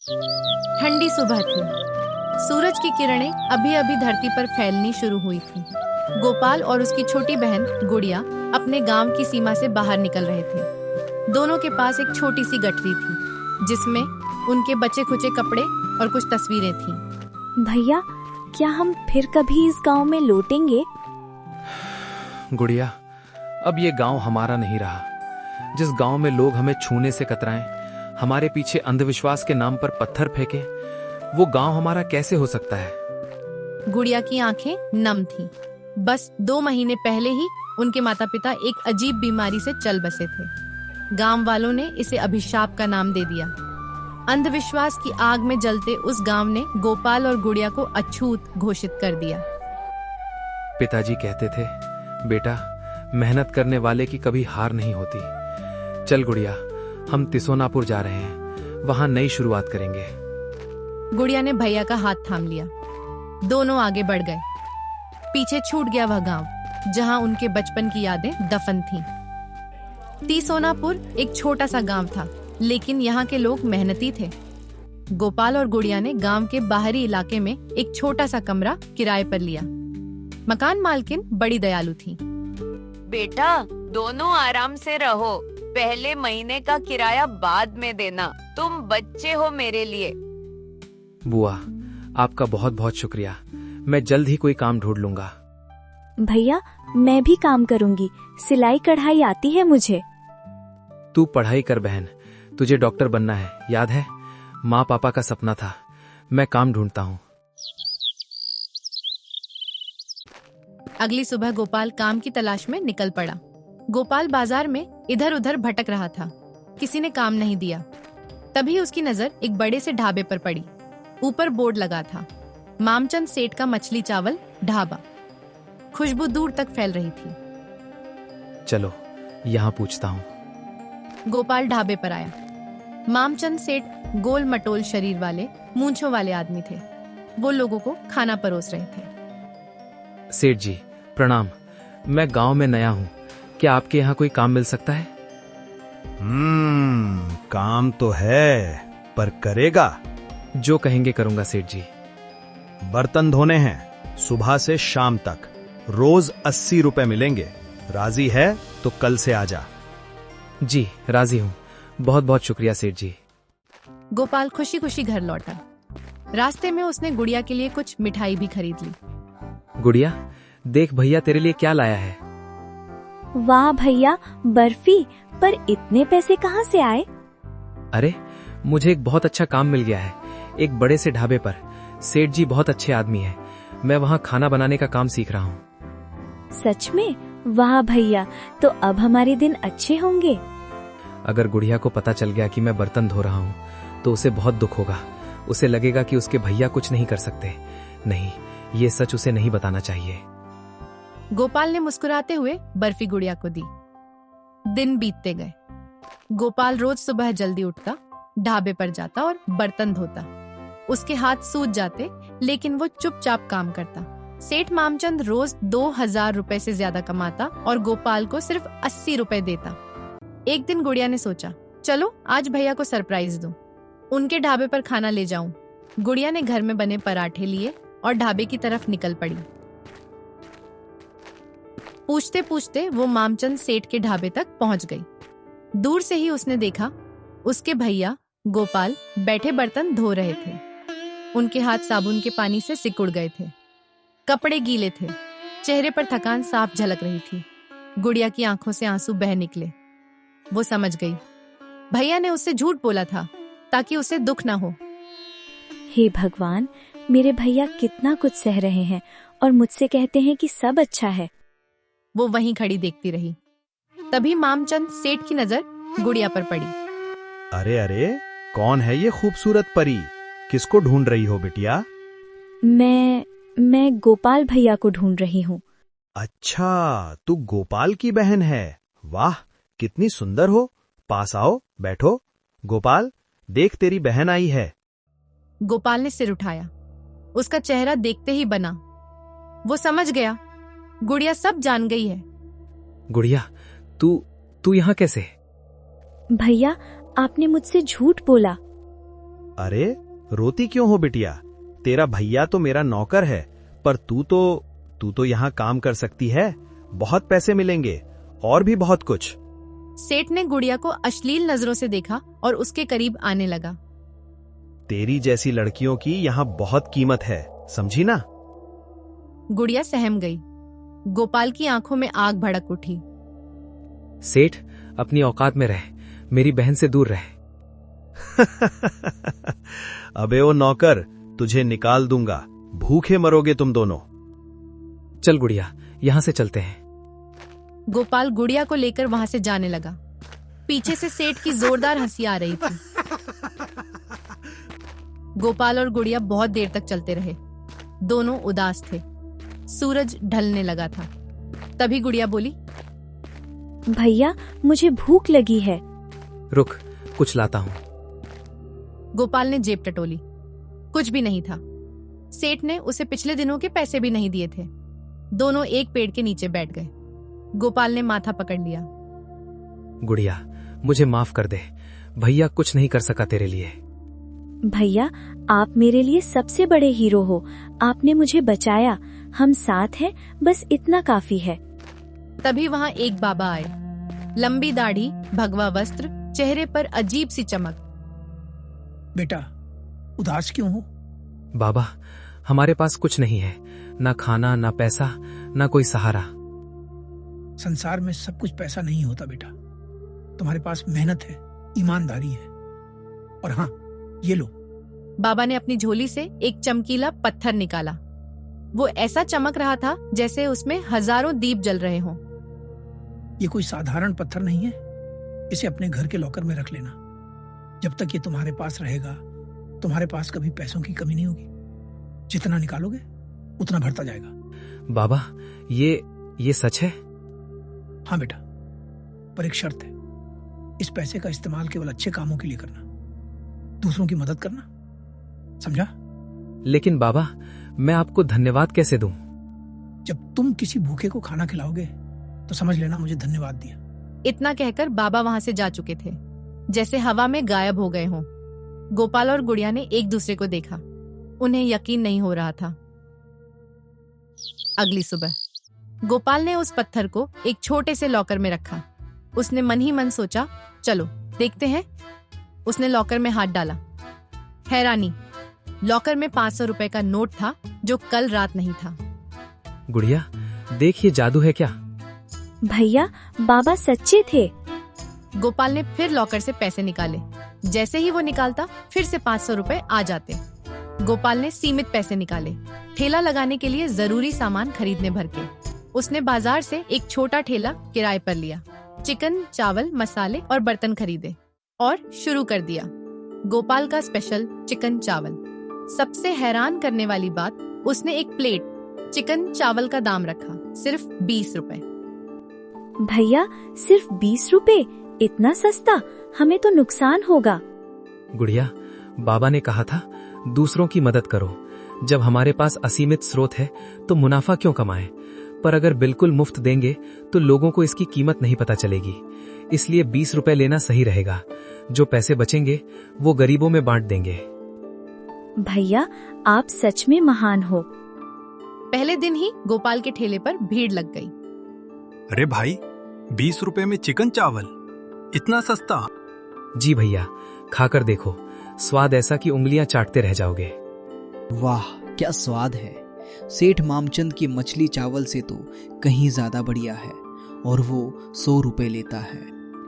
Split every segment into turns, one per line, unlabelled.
ठंडी सुबह थी। सूरज की किरणें अभी अभी धरती पर फैलनी शुरू हुई थी। गोपाल और उसकी छोटी बहन गुड़िया अपने गांव की सीमा से बाहर निकल रहे थे। दोनों के पास एक छोटी सी गठरी थी जिसमें उनके बचे खुचे कपड़े और कुछ तस्वीरें थीं।
भैया, क्या हम फिर कभी इस गांव में लौटेंगे?
गुड़िया, अब ये गांव हमारा नहीं रहा। जिस गांव में लोग हमें छूने से कतराएं, हमारे पीछे अंधविश्वास के नाम पर पत्थर फेंके, वो गांव हमारा कैसे हो सकता है?
गुड़िया की आंखें नम थीं। बस 2 महीने पहले ही उनके माता पिता एक अजीब बीमारी से चल बसे थे। गांव वालों ने इसे अभिशाप का नाम दे दिया। अंधविश्वास की आग में जलते उस गांव ने गोपाल और गुड़िया को अछूत घोषित कर दिया।
पिताजी कहते थे, बेटा, मेहनत करने वाले की कभी हार नहीं होती। चल गुड़िया, हम तिसोनापुर जा रहे हैं, वहां नई शुरुआत करेंगे।
गुड़िया ने भैया का हाथ थाम लिया। दोनों आगे बढ़ गए। पीछे छूट गया वह गांव जहां उनके बचपन की यादें दफन थीं। तिसोनापुर एक छोटा सा गांव था, लेकिन यहाँ के लोग मेहनती थे। गोपाल और गुड़िया ने गांव के बाहरी इलाके में एक छोटा सा कमरा किराए पर लिया। मकान मालकिन बड़ी दयालु थी।
बेटा, दोनों आराम से रहो, पहले महीने का किराया बाद में देना, तुम बच्चे हो मेरे लिए।
बुआ, आपका बहुत बहुत शुक्रिया। मैं जल्द ही कोई काम ढूंढ लूंगा।
भैया, मैं भी काम करूंगी, सिलाई कढ़ाई आती है मुझे।
तू पढ़ाई कर बहन, तुझे डॉक्टर बनना है, याद है? माँ पापा का सपना था। मैं काम ढूंढता हूँ।
अगली सुबह गोपाल काम की तलाश में निकल पड़ा। गोपाल बाजार में इधर उधर भटक रहा था। किसी ने काम नहीं दिया। तभी उसकी नजर एक बड़े से ढाबे पर पड़ी। ऊपर बोर्ड लगा था, मामचंद सेठ का मछली चावल ढाबा। खुशबू दूर तक फैल रही थी।
चलो, यहाँ पूछता हूँ।
गोपाल ढाबे पर आया। मामचंद सेठ गोल मटोल शरीर वाले, मूंछों वाले आदमी थे। वो लोगों को खाना परोस रहे थे।
सेठ जी, प्रणाम। मैं गांव में नया हूँ, क्या आपके यहाँ कोई काम मिल सकता है?
काम तो है, पर करेगा?
जो कहेंगे करूंगा सेठ जी।
बर्तन धोने हैं, सुबह से शाम तक, रोज 80 रुपए मिलेंगे। राजी है तो कल से आजा।
जी, राजी हूँ। बहुत बहुत शुक्रिया सेठ जी।
गोपाल खुशी खुशी घर लौटा। रास्ते में उसने गुड़िया के लिए कुछ मिठाई भी खरीद ली।
गुड़िया, देख भैया तेरे लिए क्या लाया है।
वाह भैया, बर्फी, पर इतने पैसे कहाँ से आए?
अरे, मुझे एक बहुत अच्छा काम मिल गया है, एक बड़े से ढाबे पर। सेठ जी बहुत अच्छे आदमी हैं। मैं वहाँ खाना बनाने का काम सीख रहा हूँ।
सच में? वाह भैया, तो अब हमारे दिन अच्छे होंगे।
अगर गुड़िया को पता चल गया कि मैं बर्तन धो रहा हूँ तो उसे बहुत दुख होगा। उसे लगेगा कि उसके भैया कुछ नहीं कर सकते। नहीं, ये सच उसे नहीं बताना चाहिए।
गोपाल ने मुस्कुराते हुए बर्फी गुड़िया को दी। दिन बीतते गए। गोपाल रोज सुबह जल्दी उठता, ढाबे पर जाता और बर्तन धोता। उसके हाथ सूज जाते, लेकिन वो चुपचाप काम करता। सेठ मामचंद रोज 2000 रुपए से ज्यादा कमाता और गोपाल को सिर्फ 80 रुपए देता। एक दिन गुड़िया ने सोचा, चलो आज भैया को सरप्राइज दूं, उनके ढाबे पर खाना ले जाऊं। गुड़िया ने घर में बने पराठे लिए और ढाबे की तरफ निकल पड़ी। पूछते पूछते वो मामचंद सेठ के ढाबे तक पहुंच गई। दूर से ही उसने देखा, उसके भैया गोपाल बैठे बर्तन धो रहे थे। उनके हाथ साबुन के पानी से सिकुड़ गए थे, कपड़े गीले थे, चेहरे पर थकान साफ झलक रही थी। गुड़िया की आंखों से आंसू बह निकले। वो समझ गई, भैया ने उससे झूठ बोला था ताकि उसे दुख ना हो।
हे भगवान, मेरे भैया कितना कुछ सह रहे हैं और मुझसे कहते हैं कि सब अच्छा है।
वो वहीं खड़ी देखती रही। तभी मामचंद सेठ की नजर गुड़िया पर पड़ी।
अरे अरे, कौन है ये खूबसूरत परी? किसको ढूंढ रही हो बिटिया?
मैं गोपाल भैया को ढूंढ रही हूँ।
अच्छा, तू गोपाल की बहन है। वाह, कितनी सुंदर हो। पास आओ, बैठो। गोपाल, देख तेरी बहन आई है।
गोपाल ने सिर उठाया। उसका चेहरा देखते ही बना। वो समझ गया, गुड़िया सब जान गई है।
गुड़िया, तू यहाँ कैसे?
भैया, आपने मुझसे झूठ बोला।
अरे रोती क्यों हो बिटिया? तेरा भैया तो मेरा नौकर है, पर तू तो यहाँ काम कर सकती है। बहुत पैसे मिलेंगे और भी बहुत कुछ।
सेठ ने गुड़िया को अश्लील नजरों से देखा और उसके करीब आने लगा।
तेरी जैसी लड़कियों की यहाँ बहुत कीमत है, समझी ना?
गुड़िया सहम गई। गोपाल की आंखों में आग भड़क उठी।
सेठ, अपनी औकात में रह, मेरी बहन से दूर रह।
अबे ओ नौकर, तुझे निकाल दूंगा, भूखे मरोगे तुम दोनों।
चल गुड़िया, यहाँ से चलते हैं।
गोपाल गुड़िया को लेकर वहां से जाने लगा। पीछे से सेठ की जोरदार हंसी आ रही थी। गोपाल और गुड़िया बहुत देर तक चलते रहे। दोनों उदास थे। सूरज ढलने लगा था। तभी गुड़िया बोली,
भैया मुझे भूख लगी है।
रुक, कुछ लाता हूँ।
गोपाल ने जेब टटोली। कुछ भी नहीं था। सेठ ने उसे पिछले दिनों के पैसे भी नहीं दिए थे। दोनों एक पेड़ के नीचे बैठ गए। गोपाल ने माथा पकड़ लिया।
गुड़िया, मुझे माफ कर दे, भैया कुछ नहीं कर सका तेरे लिए।
भैया आप मेरे लिए सबसे बड़े हीरो हो। आपने मुझे बचाया। हम साथ हैं, बस इतना काफी है।
तभी वहां एक बाबा आए। लंबी दाढ़ी, भगवा वस्त्र, चेहरे पर अजीब सी चमक।
बेटा उदास क्यों हो?
बाबा, हमारे पास कुछ नहीं है, ना खाना, ना पैसा, ना कोई सहारा।
संसार में सब कुछ पैसा नहीं होता बेटा। तुम्हारे पास मेहनत है, ईमानदारी है, और हाँ, ये लो।
बाबा ने अपनी झोली से एक चमकीला पत्थर निकाला। वो ऐसा चमक रहा था जैसे उसमें हजारों दीप जल रहे हों।
ये कोई साधारण पत्थर नहीं है। इसे अपने घर के लॉकर में रख लेना। जब तक ये तुम्हारे पास रहेगा, तुम्हारे पास कभी पैसों की कमी नहीं होगी। जितना निकालोगे उतना बढ़ता जाएगा।
बाबा, ये सच है?
हाँ बेटा, पर एक शर्त है। इस पैसे का इस्तेमाल केवल अच्छे कामों के लिए करना, दूसरों की मदद करना, समझा?
लेकिन बाबा, मैं आपको धन्यवाद कैसे दूं?
जब तुम किसी भूखे को खाना खिलाओगे तो समझ लेना मुझे धन्यवाद दिया।
इतना कहकर बाबा वहां से जा चुके थे, जैसे हवा में गायब हो गए हों। गोपाल और गुड़िया ने एक दूसरे को देखा। उन्हें यकीन नहीं हो रहा था। अगली सुबह गोपाल ने उस पत्थर को एक छोटे से लॉकर में रखा। उसने मन ही मन सोचा, चलो देखते हैं। उसने लॉकर में हाथ डाला। हैरानी, लॉकर में 500 रुपए का नोट था जो कल रात नहीं था।
गुड़िया, देख, ये जादू है क्या?
भैया बाबा सच्चे थे।
गोपाल ने फिर लॉकर से पैसे निकाले। जैसे ही वो निकालता, फिर से 500 रुपए आ जाते। गोपाल ने सीमित पैसे निकाले, ठेला लगाने के लिए जरूरी सामान खरीदने भर के। उसने बाजार से एक छोटा ठेला किराए पर लिया। चिकन, चावल, मसाले और बर्तन खरीदे और शुरू कर दिया गोपाल का स्पेशल चिकन चावल। सबसे हैरान करने वाली बात, उसने एक प्लेट चिकन चावल का दाम रखा, सिर्फ 20 रुपए।
भैया सिर्फ 20 रुपए? इतना सस्ता? हमें तो नुकसान होगा।
गुड़िया, बाबा ने कहा था दूसरों की मदद करो। जब हमारे पास असीमित स्रोत है तो मुनाफा क्यों कमाएं? पर अगर बिल्कुल मुफ्त देंगे तो लोगों को इसकी कीमत नहीं पता चलेगी। इसलिए 20 रुपए लेना सही रहेगा। जो पैसे बचेंगे वो गरीबों में बांट देंगे।
भैया आप सच में महान हो।
पहले दिन ही गोपाल के ठेले पर भीड़ लग गई।
अरे भाई, 20 रुपए में चिकन चावल, इतना सस्ता?
जी भैया, खाकर देखो, स्वाद ऐसा कि उंगलियां चाटते रह जाओगे।
वाह क्या स्वाद है। सेठ मामचंद की मछली चावल से तो कहीं ज्यादा बढ़िया है, और वो 100 रुपए लेता है।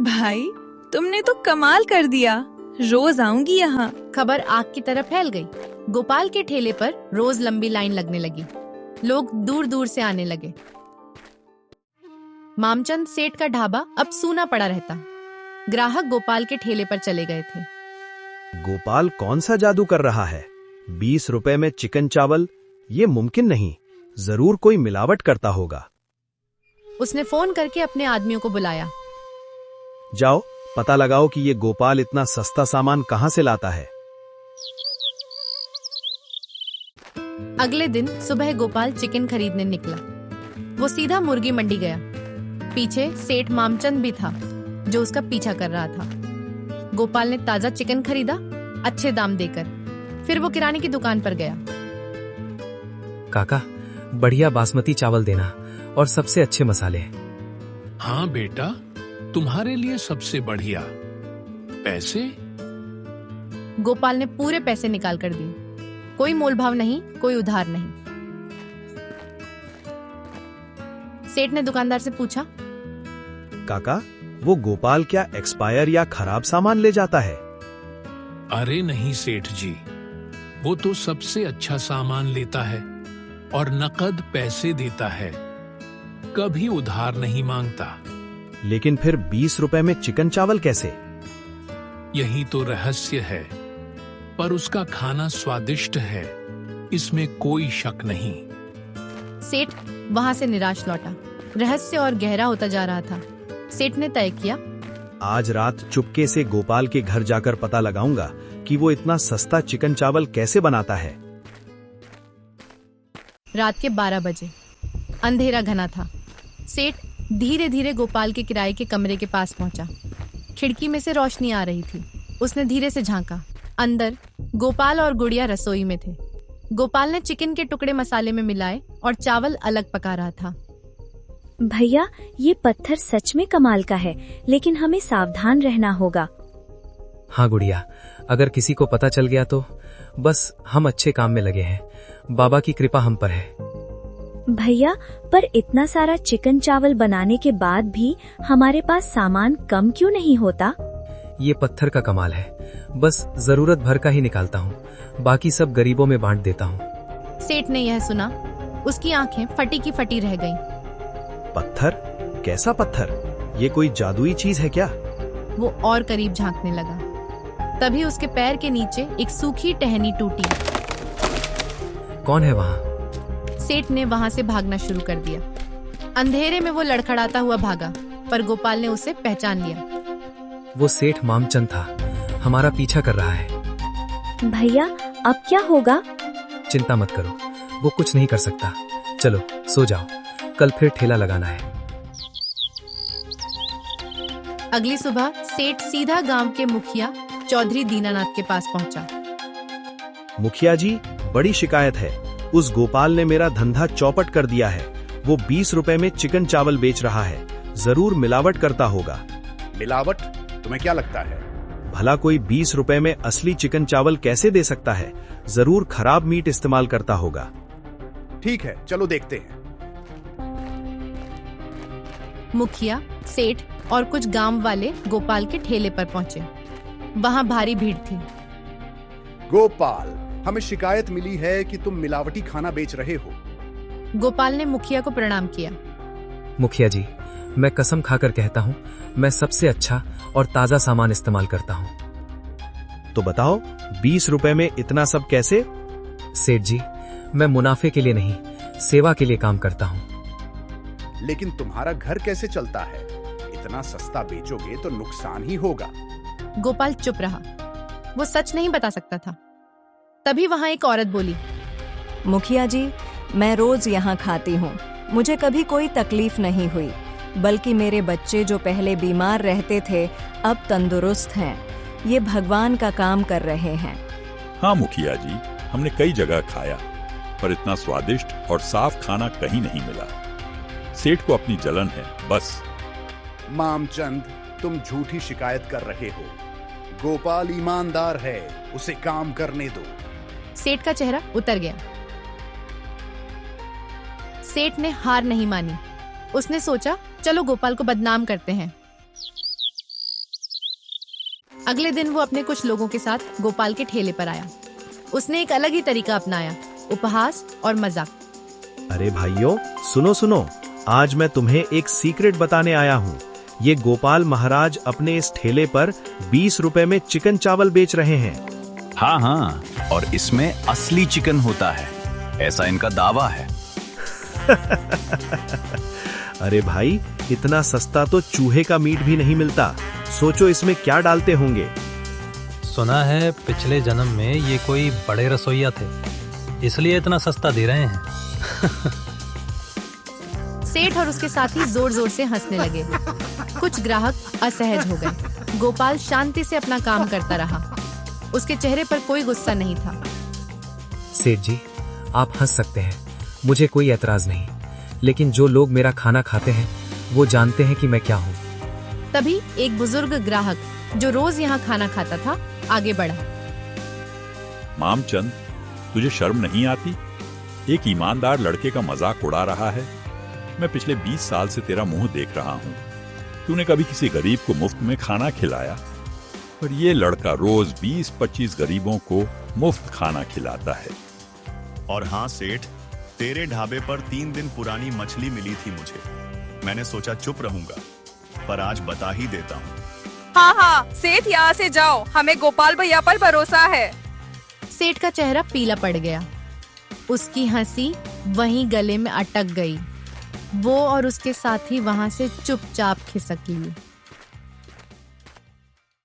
भाई तुमने तो कमाल कर दिया। रोज आऊंगी यहाँ।
खबर आग की तरह फैल गई। गोपाल के ठेले पर रोज लंबी लाइन लगने लगी। लोग दूर दूर से आने लगे। मामचंद सेठ का ढाबा अब सूना पड़ा रहता। ग्राहक गोपाल के ठेले पर चले गए थे।
गोपाल कौन सा जादू कर रहा है? 20 रुपए में चिकन चावल? ये मुमकिन नहीं। जरूर कोई मिलावट करता होगा।
उसने फोन करके अपने आदमियों को बुलाया।
जाओ पता लगाओ कि ये गोपाल इतना सस्ता सामान कहां से लाता है।
अगले दिन सुबह गोपाल चिकन खरीदने निकला। वो सीधा मुर्गी मंडी गया। पीछे सेठ मामचंद भी था, जो उसका पीछा कर रहा था। गोपाल ने ताजा चिकन खरीदा अच्छे दाम देकर। फिर वो किराने की दुकान पर गया।
काका, बढ़िया बासमती चावल देना और सबसे अच्छे मसाले।
हाँ बेटा, तुम्हारे लिए सबसे बढ़िया। पैसे?
गोपाल ने पूरे पैसे निकाल कर दिए। कोई मोलभाव नहीं, कोई उधार नहीं। सेठ ने दुकानदार से पूछा,
काका, वो गोपाल क्या एक्सपायर या खराब सामान ले जाता है?
अरे नहीं सेठ जी, वो तो सबसे अच्छा सामान लेता है और नकद पैसे देता है, कभी उधार नहीं मांगता।
लेकिन फिर 20 रुपए में चिकन चावल कैसे?
यही तो रहस्य है, पर उसका खाना स्वादिष्ट है, इसमें कोई शक नहीं।
सेठ वहां से निराश लौटा। रहस्य और गहरा होता जा रहा था। सेठ ने तय किया,
आज रात चुपके से गोपाल के घर जाकर पता लगाऊंगा कि वो इतना सस्ता चिकन चावल कैसे बनाता है।
रात के 12 बजे अंधेरा घना था। सेठ धीरे धीरे गोपाल के किराए के कमरे के पास पहुंचा। खिड़की में से रोशनी आ रही थी। उसने धीरे से झांका। अंदर गोपाल और गुड़िया रसोई में थे। गोपाल ने चिकन के टुकड़े मसाले में मिलाए और चावल अलग पका रहा था।
भैया, ये पत्थर सच में कमाल का है, लेकिन हमें सावधान रहना होगा।
हाँ गुड़िया, अगर किसी को पता चल गया तो बस हम अच्छे काम में लगे हैं। बाबा की कृपा हम पर है।
भैया, पर इतना सारा चिकन चावल बनाने के बाद भी हमारे पास सामान कम क्यों नहीं होता?
ये पत्थर का कमाल है, बस जरूरत भर का ही निकालता हूँ, बाकी सब गरीबों में बांट देता हूँ।
सेठ ने यह सुना, उसकी आंखें फटी की फटी रह गईं।
पत्थर? कैसा पत्थर? ये कोई जादुई चीज है क्या?
वो और करीब झांकने लगा। तभी उसके पैर के नीचे एक सूखी टहनी टूटी।
कौन है वहाँ?
सेठ ने वहां से भागना शुरू कर दिया। अंधेरे में वो लड़खड़ाता हुआ भागा, पर गोपाल ने उसे पहचान लिया।
वो सेठ मामचंद था, हमारा पीछा कर रहा है।
भैया, अब क्या होगा?
चिंता मत करो, वो कुछ नहीं कर सकता। चलो सो जाओ, कल फिर ठेला लगाना है।
अगली सुबह सेठ सीधा गांव के मुखिया चौधरी दीनानाथ के पास पहुंचा।
मुखिया जी, बड़ी शिकायत है। उस गोपाल ने मेरा धंधा चौपट कर दिया है। वो 20 रुपए में चिकन चावल बेच रहा है। जरूर मिलावट करता होगा।
मिलावट? तुम्हें क्या लगता है?
भला कोई 20 रुपए में असली चिकन चावल कैसे दे सकता है? जरूर खराब मीट इस्तेमाल करता होगा।
ठीक है, चलो देखते हैं।
मुखिया, सेठ और कुछ गांव वाले गोपाल के ठेले पर पहुंचे। वहां भारी भीड़ थी।
गोपाल, हमें शिकायत मिली है कि तुम मिलावटी खाना बेच रहे हो।
गोपाल ने मुखिया को प्रणाम किया।
मुखिया जी, मैं कसम खाकर कहता हूँ, मैं सबसे अच्छा और ताजा सामान इस्तेमाल करता हूँ।
तो बताओ, 20 रुपए में इतना सब कैसे?
सेठ जी, मैं मुनाफे के लिए नहीं, सेवा के लिए काम करता हूँ।
लेकिन तुम्हारा घर कैसे चलता है? इतना सस्ता बेचोगे तो नुकसान ही होगा।
गोपाल चुप रहा। वो सच नहीं बता सकता था। तभी वहां एक औरत बोली,
मुखिया जी, मैं रोज यहाँ खाती हूँ, मुझे कभी कोई तकलीफ नहीं हुई, बल्कि मेरे बच्चे जो पहले बीमार रहते थे अब तंदुरुस्त हैं। ये भगवान का काम कर रहे हैं।
हाँ मुखिया जी, हमने कई जगह खाया, पर इतना स्वादिष्ट और साफ खाना कहीं नहीं मिला। सेठ को अपनी जलन है बस।
मामचंद, तुम झूठी शिकायत कर रहे हो। गोपाल ईमानदार है, उसे काम करने दो।
सेठ का चेहरा उतर गया। सेठ ने हार नहीं मानी। उसने सोचा, चलो गोपाल को बदनाम करते हैं। अगले दिन वो अपने कुछ लोगों के साथ गोपाल के ठेले पर आया। उसने एक अलग ही तरीका अपनाया, उपहास और मजाक।
अरे भाइयों, सुनो सुनो, आज मैं तुम्हें एक सीक्रेट बताने आया हूँ। ये गोपाल महाराज अपने इस ठेले पर 20 रुपए में चिकन चावल बेच रहे हैं।
हाँ हाँ, और इसमें असली चिकन होता है, ऐसा इनका दावा है।
अरे भाई, इतना सस्ता तो चूहे का मीट भी नहीं मिलता। सोचो इसमें क्या डालते होंगे।
सुना है पिछले जन्म में ये कोई बड़े रसोइया थे, इसलिए इतना सस्ता दे रहे हैं।
सेठ और उसके साथी जोर जोर से हंसने लगे। कुछ ग्राहक असहज हो गए। गोपाल शांति से अपना काम करता रहा। उसके चेहरे पर कोई गुस्सा नहीं था।
सेठ जी, आप हंस सकते हैं, मुझे कोई एतराज नहीं, लेकिन जो लोग मेरा खाना खाते हैं वो जानते हैं कि मैं क्या हूँ।
तभी एक बुजुर्ग ग्राहक जो रोज यहाँ खाना खाता था आगे बढ़ा।
मामचंद, तुझे शर्म नहीं आती? एक ईमानदार लड़के का मजाक उड़ा रहा है। मैं पिछले 20 साल से तेरा मुंह देख रहा हूँ। तूने कभी किसी गरीब को मुफ्त में खाना खिलाया? पर ये लड़का रोज 20-25 गरीबों को मुफ्त खाना खिलाता है।
और हाँ सेठ, तेरे ढाबे पर 3 दिन पुरानी मछली मिली थी मुझे। मैंने सोचा चुप रहूंगा, पर आज बता ही देता हूँ।
हाँ हाँ सेठ, यहाँ से जाओ, हमें गोपाल भैया पर भरोसा है।
सेठ का चेहरा पीला पड़ गया। उसकी हंसी वहीं गले में अटक गई। वो और उसके साथी वहां से चुपचाप खिसक लिए।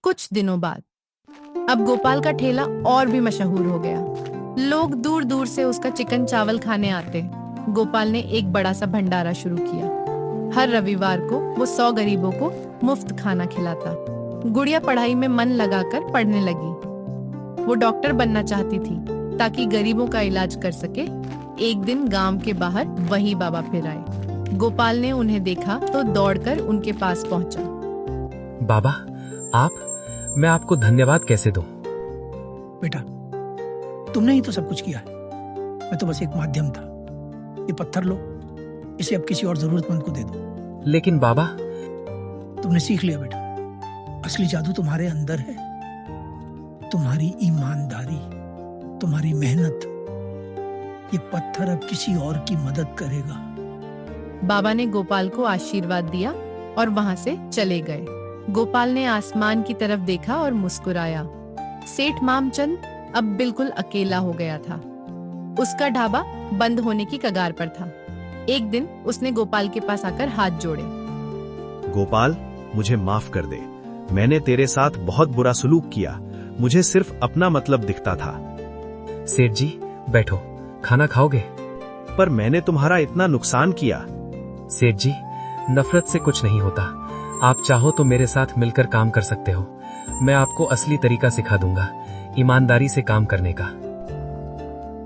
कुछ दिनों बाद अब गोपाल का ठेला और भी मशहूर हो गया। लोग दूर दूर से उसका चिकन चावल खाने आते। गोपाल ने एक बड़ा सा भंडारा शुरू किया। हर रविवार को वो 100 गरीबों को मुफ्त खाना खिलाता। गुड़िया पढ़ाई में मन लगाकर पढ़ने लगी। वो डॉक्टर बनना चाहती थी ताकि गरीबों का इलाज कर सके। एक दिन गांव के बाहर वही बाबा फिर आए। गोपाल ने उन्हें देखा तो दौड़कर उनके पास पहुंचा।
बाबा, मैं आपको धन्यवाद कैसे दूं?
बेटा, तुमने ही तो सब कुछ किया है। मैं तो बस एक माध्यम था। ये पत्थर लो, इसे अब किसी और जरूरतमंद को दे दो।
लेकिन बाबा,
तुमने सीख लिया बेटा, असली जादू तुम्हारे अंदर है। तुम्हारी ईमानदारी, तुम्हारी मेहनत। ये पत्थर अब किसी और की मदद करेगा।
बाबा ने गोपाल को आशीर्वाद दिया और वहां से चले गए। गोपाल ने आसमान की तरफ देखा और मुस्कुराया। सेठ मामचंद अब बिल्कुल अकेला हो गया था। उसका ढाबा बंद होने की कगार पर था। एक दिन उसने गोपाल के पास आकर हाथ जोड़े।
गोपाल, मुझे माफ कर दे। मैंने तेरे साथ बहुत बुरा सलूक किया। मुझे सिर्फ अपना मतलब दिखता था।
सेठ जी, बैठो, खाना खाओगे?
पर मैंने तुम्हारा इतना नुकसान किया।
सेठ जी, नफरत से कुछ नहीं होता। आप चाहो तो मेरे साथ मिलकर काम कर सकते हो। मैं आपको असली तरीका सिखा दूंगा, ईमानदारी से काम करने का।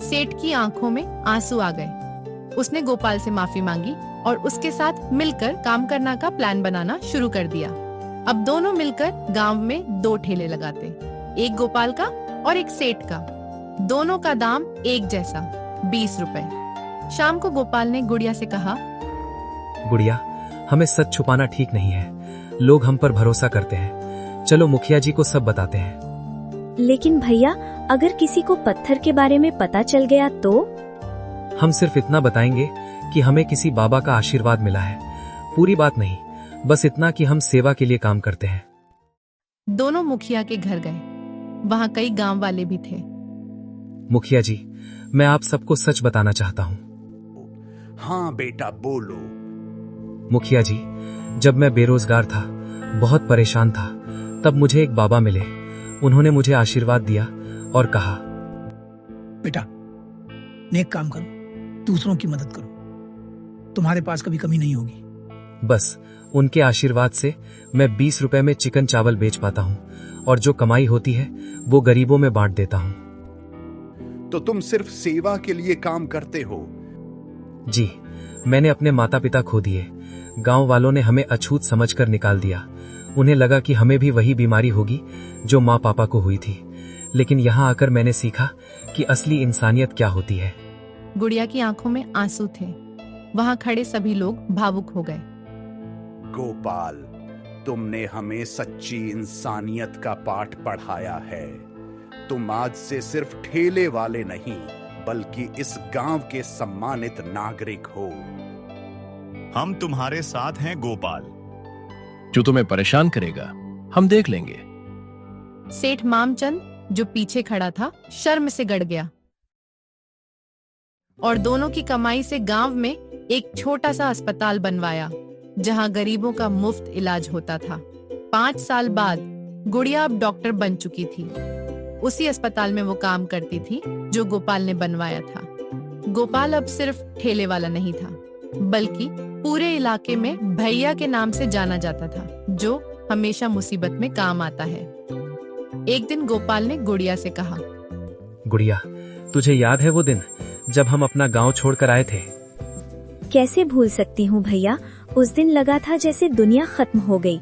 सेठ की आंखों में आंसू आ गए। उसने गोपाल से माफी मांगी और उसके साथ मिलकर काम करने का प्लान बनाना शुरू कर दिया। अब दोनों मिलकर गांव में 2 ठेले लगाते, एक गोपाल का और एक सेठ का। दोनों का दाम एक जैसा, 20 रुपए। शाम को गोपाल ने गुड़िया से कहा,
गुड़िया, हमें सच छुपाना ठीक नहीं है। लोग हम पर भरोसा करते हैं। चलो मुखिया जी को सब बताते हैं।
लेकिन भैया, अगर किसी को पत्थर के बारे में पता चल गया तो?
हम सिर्फ इतना बताएंगे कि हमें किसी बाबा का आशीर्वाद मिला है। पूरी बात नहीं, बस इतना कि हम सेवा के लिए काम करते हैं।
दोनों मुखिया के घर गए। वहाँ कई गांव वाले भी थे।
मुखिया जी, मैं आप सबको सच बताना चाहता हूँ।
हाँ बेटा, बोलो।
मुखिया जी, जब मैं बेरोजगार था, बहुत परेशान था, तब मुझे एक बाबा मिले। उन्होंने मुझे आशीर्वाद दिया और कहा,
बेटा, नेक काम करो, दूसरों की मदद करो, तुम्हारे पास कभी कमी नहीं होगी।
बस उनके आशीर्वाद से मैं 20 रुपए में चिकन चावल बेच पाता हूँ और जो कमाई होती है वो गरीबों में बांट देता हूँ।
तो तुम सिर्फ सेवा के लिए काम करते हो?
जी, मैंने अपने माता पिता खो दिए। गांव वालों ने हमें अछूत समझकर निकाल दिया। उन्हें लगा कि हमें भी वही बीमारी होगी जो माँ पापा को हुई थी। लेकिन यहाँ आकर मैंने सीखा कि असली इंसानियत क्या होती है।
गुड़िया की आंखों में आंसू थे। वहाँ खड़े सभी लोग भावुक हो गए।
गोपाल, तुमने हमें सच्ची इंसानियत का पाठ पढ़ाया है। तुम आज से सिर्फ ठेले वाले नहीं, बल्कि इस गांव के सम्मानित नागरिक हो।
हम तुम्हारे साथ हैं गोपाल।
जो तुम्हें परेशान करेगा हम देख लेंगे।
सेठ मामचंद जो पीछे खड़ा था शर्म से गड़ गया और दोनों की कमाई से गांव में एक छोटा सा अस्पताल बनवाया जहां गरीबों का मुफ्त इलाज होता था। 5 साल बाद गुड़िया अब डॉक्टर बन चुकी थी। उसी अस्पताल में वो काम करती थी जो गोपाल ने बनवाया था। गोपाल अब सिर्फ ठेले वाला नहीं था, बल्कि पूरे इलाके में भैया के नाम से जाना जाता था, जो हमेशा मुसीबत में काम आता है। एक दिन गोपाल ने गुड़िया से कहा,
गुड़िया, तुझे याद है वो दिन जब हम अपना गांव छोड़कर आए थे?
कैसे भूल सकती हूँ भैया, उस दिन लगा था जैसे दुनिया खत्म हो गई।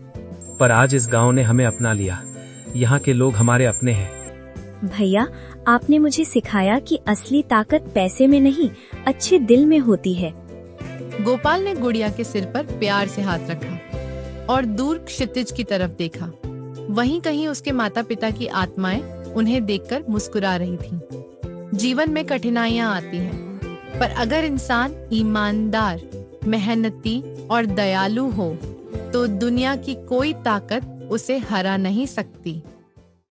पर आज इस गांव ने हमें अपना लिया। यहाँ के लोग हमारे अपने हैं।
भैया, आपने मुझे सिखाया कि असली ताकत पैसे में नहीं, अच्छे दिल में होती है।
गोपाल ने गुड़िया के सिर पर प्यार से हाथ रखा और दूर क्षितिज की तरफ देखा। वहीं कहीं उसके माता पिता की आत्माएं उन्हें देखकर मुस्कुरा रही थीं। जीवन में कठिनाइयां आती हैं, पर अगर इंसान ईमानदार, मेहनती और दयालु हो तो दुनिया की कोई ताकत उसे हरा नहीं सकती।